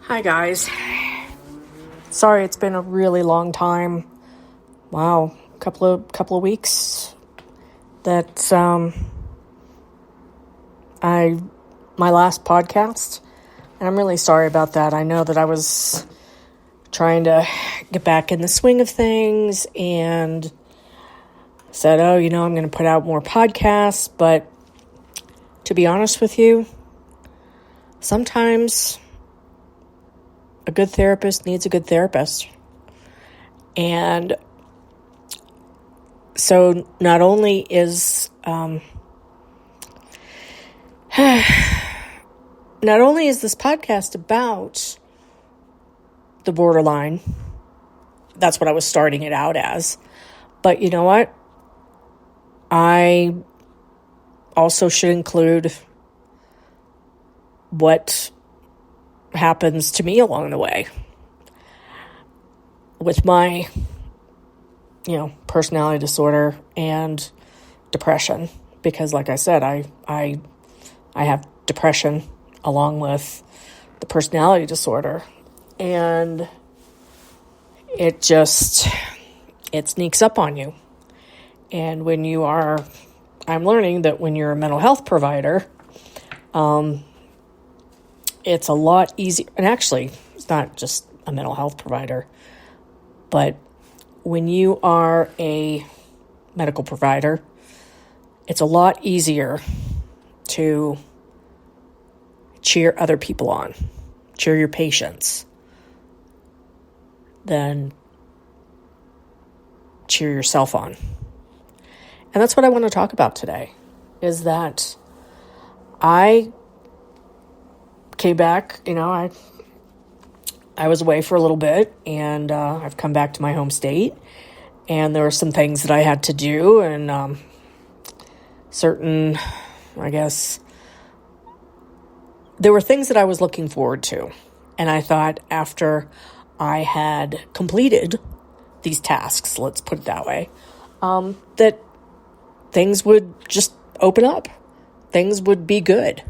Hi guys. Sorry it's been a really long time. Wow, couple of weeks that my last podcast. And I'm really sorry about that. I know that I was trying to get back in the swing of things and said, I'm going to put out more podcasts, but to be honest with you, sometimes a good therapist needs a good therapist. And so not only is this podcast about the borderline, that's what I was starting it out as, but you know what? I also should include what happens to me along the way with my, personality disorder and depression. Because like I said, I have depression along with the personality disorder. And it sneaks up on you. And I'm learning that when you're a mental health provider, it's a lot easier. And actually, it's not just a mental health provider, but when you are a medical provider, it's a lot easier to cheer other people on, cheer your patients, than cheer yourself on. And that's what I want to talk about today, is that I came back, I was away for a little bit, and I've come back to my home state, and there were some things that I had to do, and there were things that I was looking forward to. And I thought after I had completed these tasks, let's put it that way, that things would just open up. Things would be good.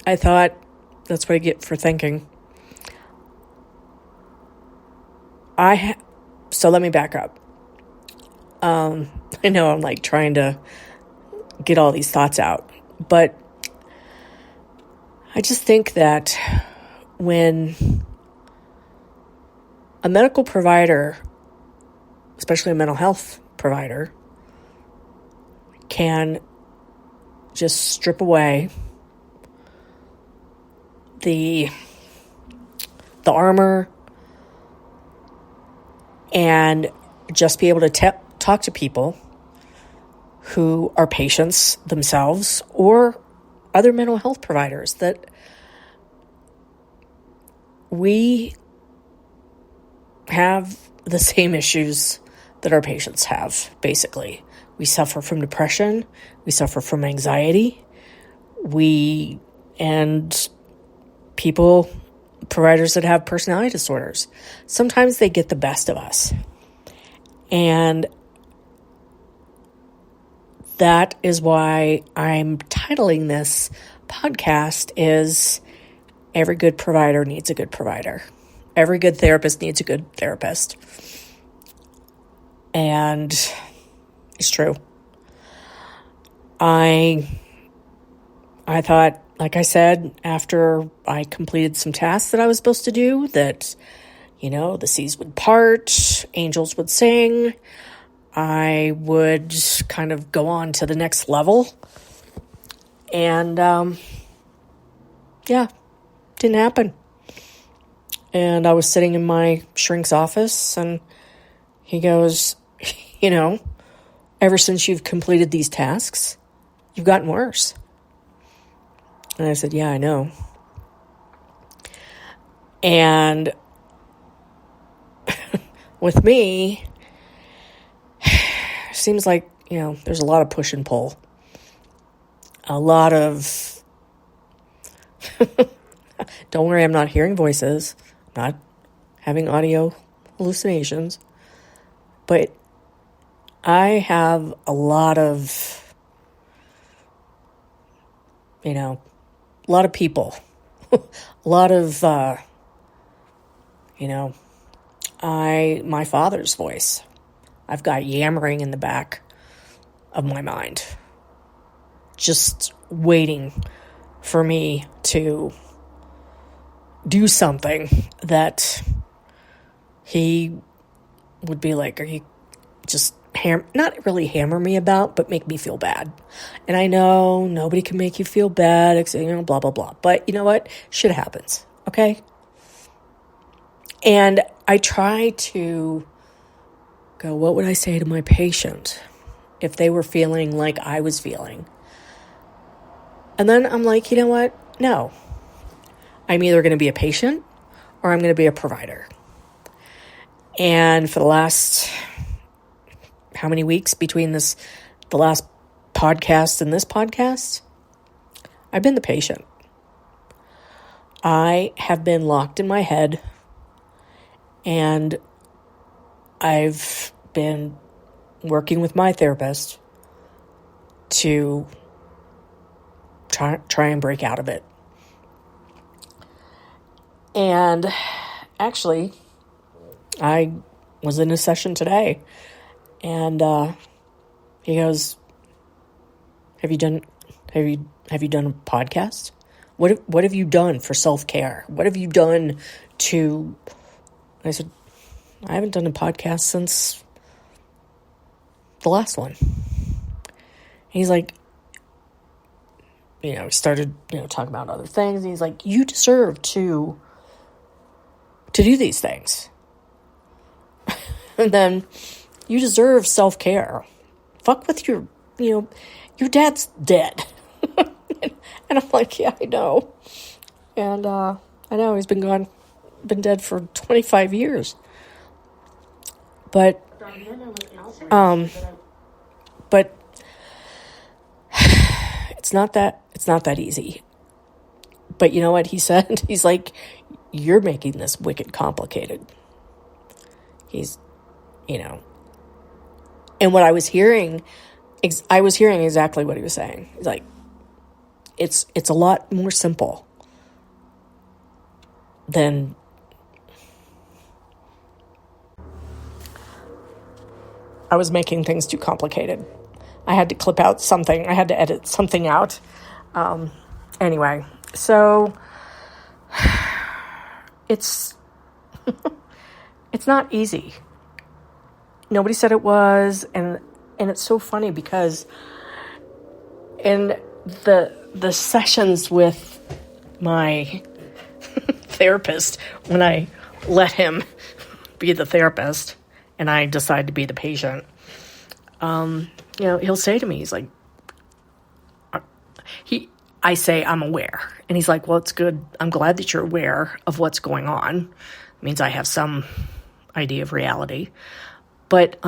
I thought, that's what I get for thinking. So let me back up. I know I'm trying to get all these thoughts out, but I just think that when a medical provider, especially a mental health provider, can just strip away the armor and just be able to talk to people who are patients themselves or other mental health providers, that we have the same issues that our patients have, basically. We suffer from depression. We suffer from anxiety. Providers that have personality disorders, sometimes they get the best of us. And that is why I'm titling this podcast is Every Good Provider Needs a Good Provider. Every good therapist needs a good therapist. And it's true. I thought, like I said, after I completed some tasks that I was supposed to do, that, the seas would part, angels would sing, I would kind of go on to the next level. And, didn't happen. And I was sitting in my shrink's office, and he goes, ever since you've completed these tasks, you've gotten worse. And I said, yeah, I know. And with me, seems like, there's a lot of push and pull. A lot of, don't worry, I'm not hearing voices, not having audio hallucinations, but I have a lot of a lot of people, a lot of, my father's voice. I've got yammering in the back of my mind, just waiting for me to do something that he would be like, are you just not really hammer me about, but make me feel bad. And I know nobody can make you feel bad, except, blah, blah, blah. But you know what? Shit happens, okay? And I try to go, what would I say to my patient if they were feeling like I was feeling? And then I'm like, you know what? No. I'm either going to be a patient or I'm going to be a provider. And for the last, how many weeks between the last podcast and this podcast, I've been the patient. I have been locked in my head, and I've been working with my therapist to try and break out of it. And actually, I was in a session today, and he goes, "Have you done a podcast? What have you done for self-care? What have you done to?" I said, "I haven't done a podcast since the last one." And he's like, he started, talking about other things. And he's like, "You deserve to do these things. And then you deserve self-care. Fuck with your dad's dead." And I'm like, yeah, I know. And I know he's been dead for 25 years. But it's not that easy. But you know what he said? He's like, "You're making this wicked complicated." And what I was hearing exactly what he was saying. He's like, it's a lot more simple than I was making things too complicated. I had to clip out something. I had to edit something out. Anyway, so it's it's not easy. Nobody said it was, and it's so funny because in the sessions with my therapist, when I let him be the therapist and I decide to be the patient, he'll say to me, he's like, I say, "I'm aware." And he's like, "Well, it's good. I'm glad that you're aware of what's going on. It means I have some idea of reality." But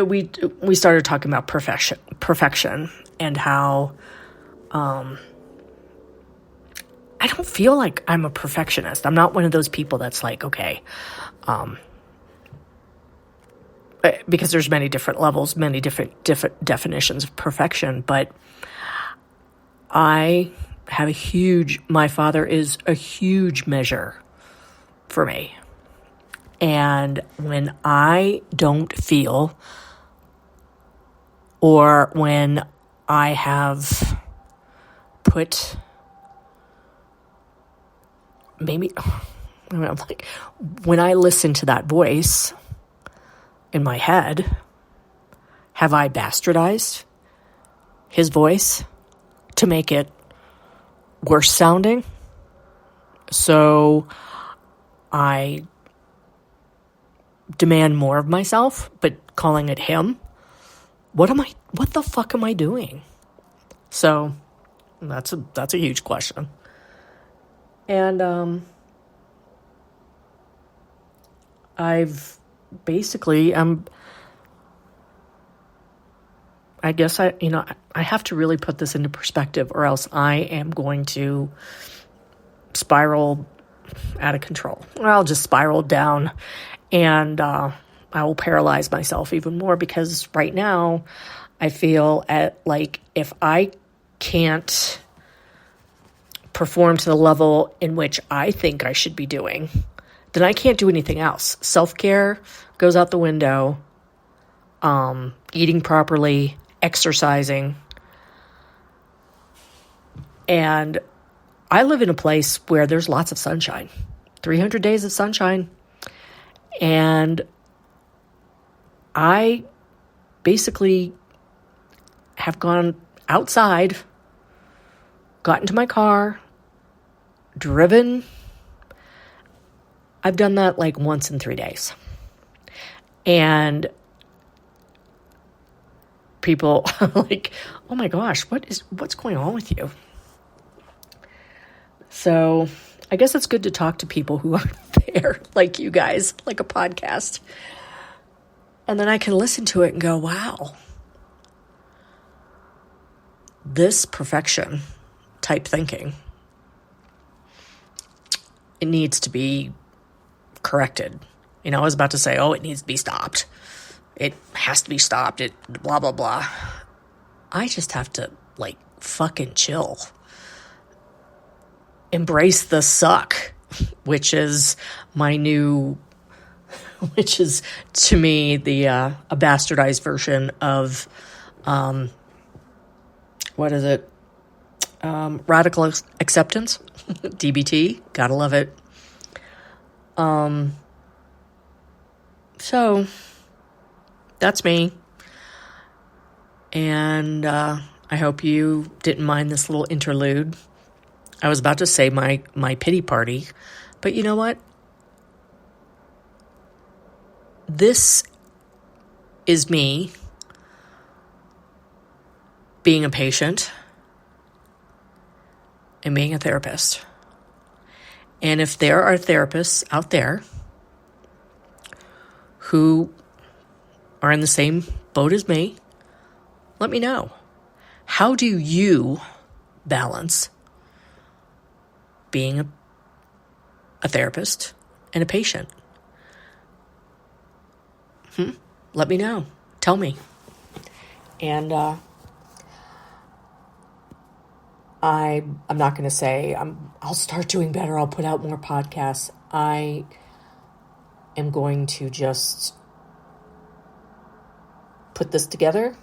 we started talking about perfection and how I don't feel like I'm a perfectionist. I'm not one of those people that's like, okay, because there's many different levels, many different definitions of perfection, but I have my father is a huge measure for me. And when I don't feel, or when I have put, when I listen to that voice in my head, have I bastardized his voice to make it worse sounding? So I demand more of myself, but calling it him. What the fuck am I doing? So that's a huge question. And I've basically I guess I have to really put this into perspective, or else I am going to spiral out of control. Or I'll just spiral down, and I will paralyze myself even more, because right now I feel like if I can't perform to the level in which I think I should be doing, then I can't do anything else. Self-care goes out the window. Eating properly, exercising. And I live in a place where there's lots of sunshine, 300 days of sunshine. And I basically have gone outside, got into my car, driven. I've done that like once in 3 days. And people are like, oh my gosh, what's going on with you? So I guess it's good to talk to people who are there, like you guys, like a podcast. And then I can listen to it and go, wow, this perfection type thinking, it needs to be corrected. I was about to say, oh, it needs to be stopped. It has to be stopped. It blah, blah, blah. I just have to fucking chill. Embrace the suck, which is to me a bastardized version of, radical acceptance, DBT, gotta love it. So that's me. And I hope you didn't mind this little interlude. I was about to say my pity party, but you know what? This is me being a patient and being a therapist. And if there are therapists out there who are in the same boat as me, let me know. How do you balance being a therapist and a patient? Let me know. Tell me. And I'm not going to say I'll start doing better. I'll put out more podcasts. I am going to just put this together,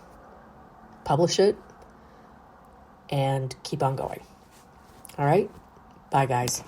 publish it, and keep on going. All right? Bye, guys.